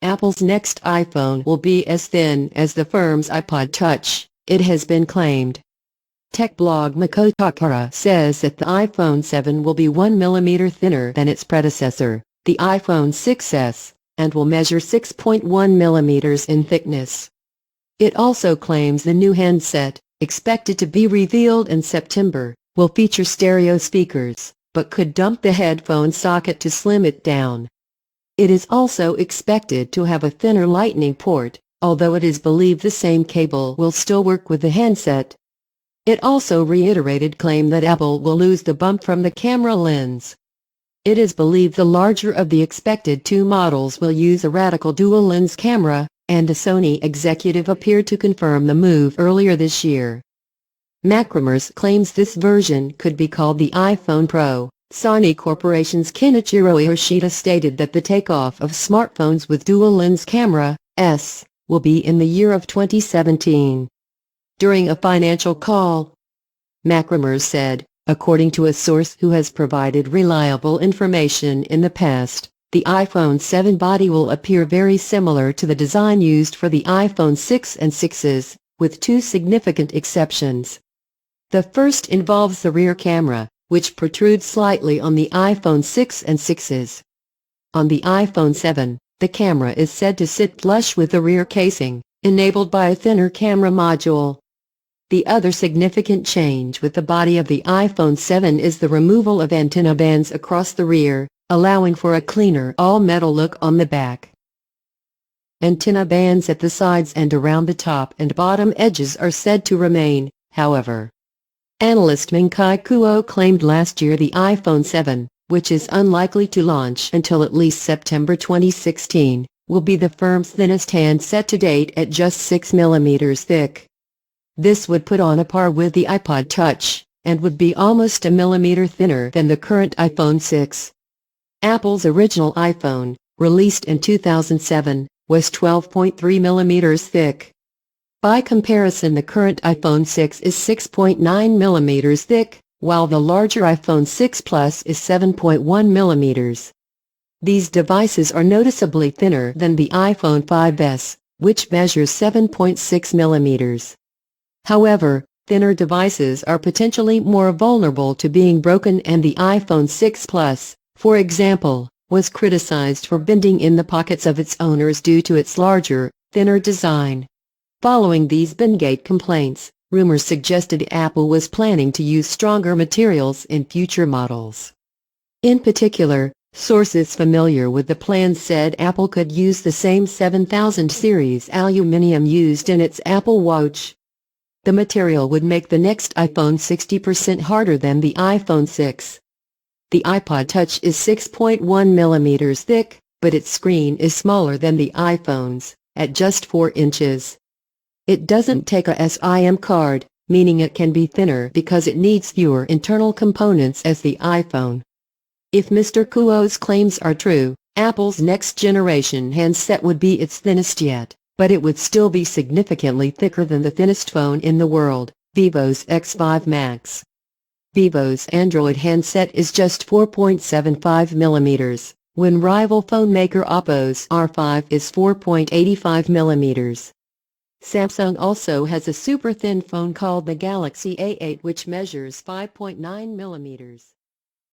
Apple's next iPhone will be as thin as the firm's iPod Touch, it has been claimed. Tech blog MacOtakara says that the iPhone 7 will be 1 mm thinner than its predecessor, the iPhone 6s, and will measure 6.1 mm in thickness. It also claims the new handset, expected to be revealed in September, will feature stereo speakers, but could dump the headphone socket to slim it down. It is also expected to have a thinner lightning port, although it is believed the same cable will still work with the handset. It also reiterated claim that Apple will lose the bump from the camera lens. It is believed the larger of the expected two models will use a radical dual-lens camera, and a Sony executive appeared to confirm the move earlier this year. MacRumors claims this version could be called the iPhone Pro. Sony Corporation's Kenichiro Yoshida stated that the takeoff of smartphones with dual-lens camera, will be in the year of 2017. During a financial call, MacRumors said, according to a source who has provided reliable information in the past, the iPhone 7 body will appear very similar to the design used for the iPhone 6 and 6s, with two significant exceptions. The first involves the rear camera, which protrudes slightly on the iPhone 6 and 6s. On the iPhone 7, the camera is said to sit flush with the rear casing, enabled by a thinner camera module. The other significant change with the body of the iPhone 7 is the removal of antenna bands across the rear, allowing for a cleaner all-metal look on the back. Antenna bands at the sides and around the top and bottom edges are said to remain, however. Analyst Minkai Kuo claimed last year the iPhone 7, which is unlikely to launch until at least September 2016, will be the firm's thinnest handset to date at just 6 mm thick. This would put on a par with the iPod Touch, and would be almost a millimeter thinner than the current iPhone 6. Apple's original iPhone, released in 2007, was 12.3 mm thick. By comparison, the current iPhone 6 is 6.9 mm thick, while the larger iPhone 6 Plus is 7.1 mm. These devices are noticeably thinner than the iPhone 5s, which measures 7.6 mm. However, thinner devices are potentially more vulnerable to being broken, and the iPhone 6 Plus, for example, was criticized for bending in the pockets of its owners due to its larger, thinner design. Following these Bendgate complaints, rumors suggested Apple was planning to use stronger materials in future models. In particular, sources familiar with the plans said Apple could use the same 7000 series aluminum used in its Apple Watch. The material would make the next iPhone 60% harder than the iPhone 6. The iPod Touch is 6.1 mm thick, but its screen is smaller than the iPhone's, at just 4 inches. It doesn't take a SIM card, meaning it can be thinner because it needs fewer internal components as the iPhone. If Mr. Kuo's claims are true, Apple's next-generation handset would be its thinnest yet, but it would still be significantly thicker than the thinnest phone in the world, Vivo's X5 Max. Vivo's Android handset is just 4.75 mm, when rival phone maker Oppo's R5 is 4.85 mm. Samsung also has a super thin phone called the Galaxy A8, which measures 5.9 mm.